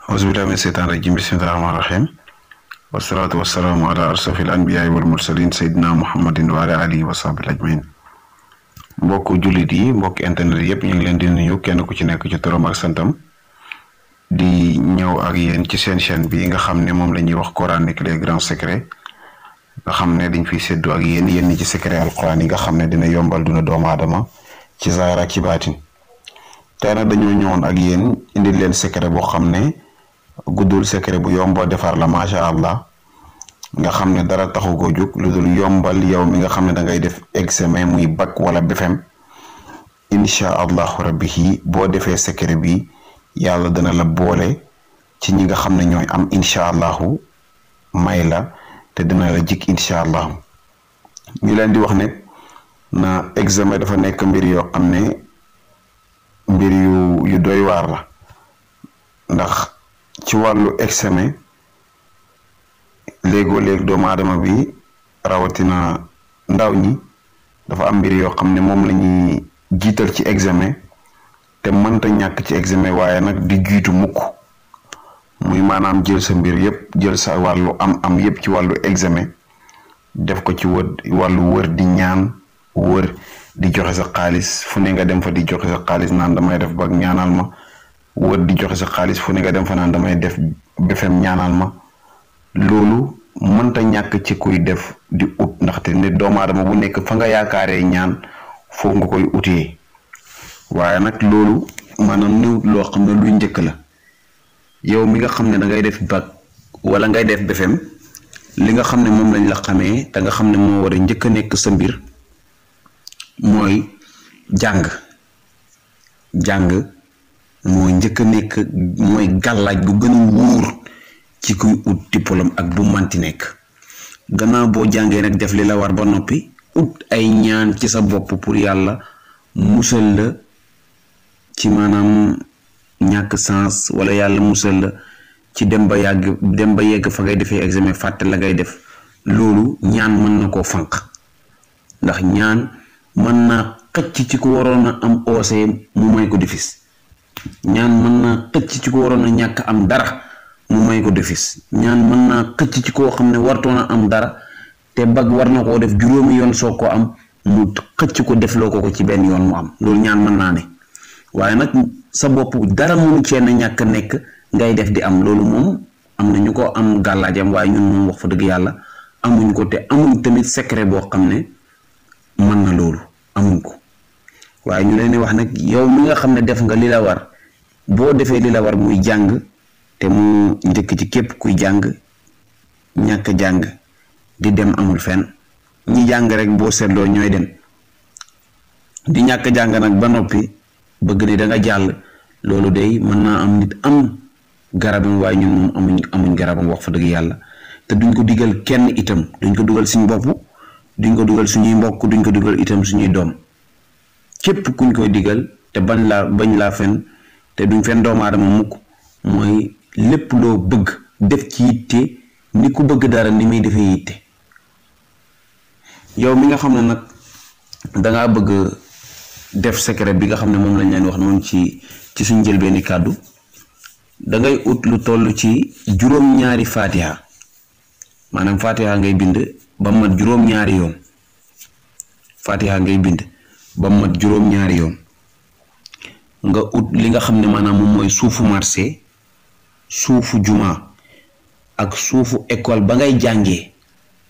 أعوذ بالله من الشيطان الرجيم بسم الله الرحمن الرحيم والصلاة والسلام على أشرف الأنبياء والمرسلين سيدنا محمد وعلى آله وصحبه أجمعين mbokk jullit yi mbokk internet yépp ñu ngi leen di nuyu kenn ku ci nekk ci turam ak santam di ñëw ak yéen ci seen chaîne bi nga xam ne moom la ñuy wax coranique les grands secrets nga xam ne dañ fiy séddu ak yéen ñi ci secret alquran yi nga xam ne dina yombal duna doomu aadama ci zaahir ak ci baatin tey nag dañoo ñëwoon ak yéen indi leen secret boo xam ne guddul secret bu yombo defar la macha allah nga xam ne dara taxu ko jóg lu dul yombal yow mi nga xam ne da ngay def examen muy bac wala BFEM insha allahu rabbihi boo defee secret bi yàlla dana la boole ci ñi nga xam ne ñooy am insha allahu may la te dina la jik insha allahu ñu leen di wax ne na examen dafa nekk mbir yoo xam ne mbir yu doy waar la ndax ci wàllu examen léegoo léeg doomu aadama bi rawatina ndaw ñi dafa am mbir yoo xam ne moom la ñuy jiital ci examen te mënta ñàkk ci examen waaye nag di jiitu mukk muy maanaam jël sa mbir yépp jël sa wàllu am yépp ci wàllu examen def ko ci wàllu wër di ñaan wër di joxe sa xaalis fu ne nga dem fa di joxe sa xaalis naan damay def ba ñaanal ma wër di joxe sa xaalis fu ne nga dem fa naan damay def BFEM ñaanal ma loolu mënta ñàkk ci kuy def di ut ndaxte ne doomu aadama bu nekk fa nga yaakaaree ñaan foofu nga koy utee waaye nag loolu maanaam néew loo xam ne luy njëkk la yow mi nga xam ne da ngay def bac wala ngay def BFEM li nga xam ne moom lañ la xamee te nga xam ne moo war a njëkk a nekk sa mbir mooy jàng moo njëkk a nekk mooy gàllaaj bu gën a wóor ci kuy ut diplôme ak bu manti nekk gannaaw boo jàngee nag def li la war ba noppi ut ay ñaan ci sa bopp pour yàlla musal la ci maanaam ñàkk sens wala yàlla musal la ci dem ba yegg fa ngay defee examen fàtte la ngay def loolu ñaan mën na koo fànq ndax ñaan mën naa xëcc ci ku waroon a am OC mu may ko defis ñaan mën naa xëcc ci ku waroon a ñàkk am dara mu may ko defis ñaan mën naa xëcc ci koo xam ne wartoon a am dara te bag war na koo def juróomi yoon soo ko am mu xëcc ko defloo ko ci benn yoon mu am loolu ñaan mën naa ne waaye nag sa bopp dara mënu cee na ñàkk nekk ngay def di am loolu moom am na ñu ko am gàllaajam waaye ñun moom wax fa dëgg yàlla amuñ ko te amuñ tamit secret boo xam ne mën na loolu amuñ ko waaye ñu leen di wax nag yow mi nga xam ne def nga li la war boo defee li la war muy jàng te mu njëkk ci képp kuy jàng ñàkk jàng di dem amul fenn ñi jàng rek boo seetloo ñooy dem di ñàkk jàng nag ba noppi bëgg ni da nga jàll loolu day mën naa am nit am garabam waaye ñun moom amuñ garabam wax fa dëgg yàlla te duñ ko digal kenn itam duñ ko dugal suñu bopp duñ ko dugal suñuy mbokk duñ ko dugal itam suñuy doom képp kuñ koy digal te bañ laa fen te duñ fen doomu aadama mukk mooy lépp loo bëgg def ci yitte ni ku bëgg dara ni muy defee yitte yow mi nga xam ne nag dangaa bëgg def secret bi nga xam ne moom lañ leen wax noonu ci suñ njëlbeeni kàddu dangay ut lu toll ci juróom-ñaari fatiha maanaam fatiha ngay bind ba mat juróom-ñaari yoon fatiha ngay bind ba mat juróom-ñaari yoon nga ut li nga xam ne maanaam moom mooy suufu marché suufu juma ak suufu école ba ngay jàngee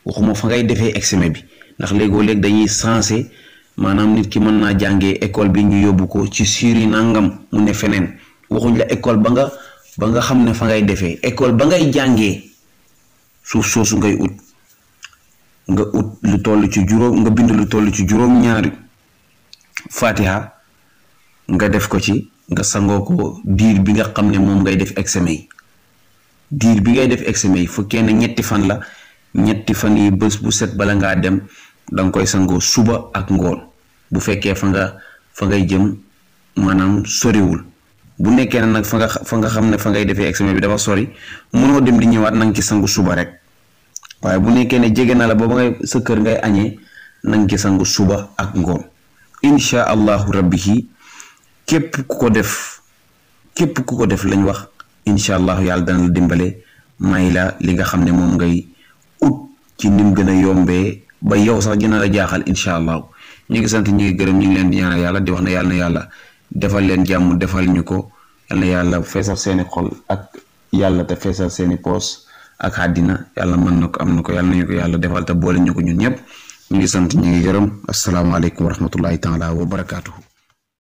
waxuma fa ngay defee examen bi ndax léegoo-léeg dañuy sensé maanaam nit ki mën naa jàngee école bi ñu yóbbu ko ci suri nangam mu ne feneen waxuñ la école ba nga xam ne fa ngay defee école ba ngay jàngee suuf soosu ngay ut nga ut lu toll ci juróom nga bind lu toll ci juróom-ñaari fatiha nga def ko ci nga sangoo ko diir bi nga xam ne moom ngay def examen yi diir bi ngay def examen yi fu kenn ñetti fan la ñetti fan yi bés bu set bala ngaa dem danga koy sangoo suba ak ngoon bu fekkee fa ngay jëm maanaam soriwul bu nekkee ne nag fa nga xam ne fa ngay defee examen bi dafa sori mënoo dem di ñëwaat nanga ci sangu suba rek waaye bu nekkee ne jege na la ba ngay sa kër ngay añee nanga ci sangu suba ak ngoon insha allahu rabbihi képp ku ko def lañ wax incha allah yàlla dana la dimbale may la li nga xam ne moom ngay ut ci nim gën a yombee ba yow sax dina la jaaxal incha allah ñu ngi sant ñu ngi gërëm ñu ngi leen di ñaanal yàlla di wax ne yàlla na yàlla defal leen jàmm defal ñu ko yàlla na yàlla feesal seeni xol ak yàlla te feesal seeni poos ak àddina yàlla mën na ko am na ko yàlla nañu ko yàlla defal te boole ñu ko ñun ñëpp ñu ngi sant ñu ngi gërëm asalaamaaleykum wa rahmatullahi taala wa barakaatuhu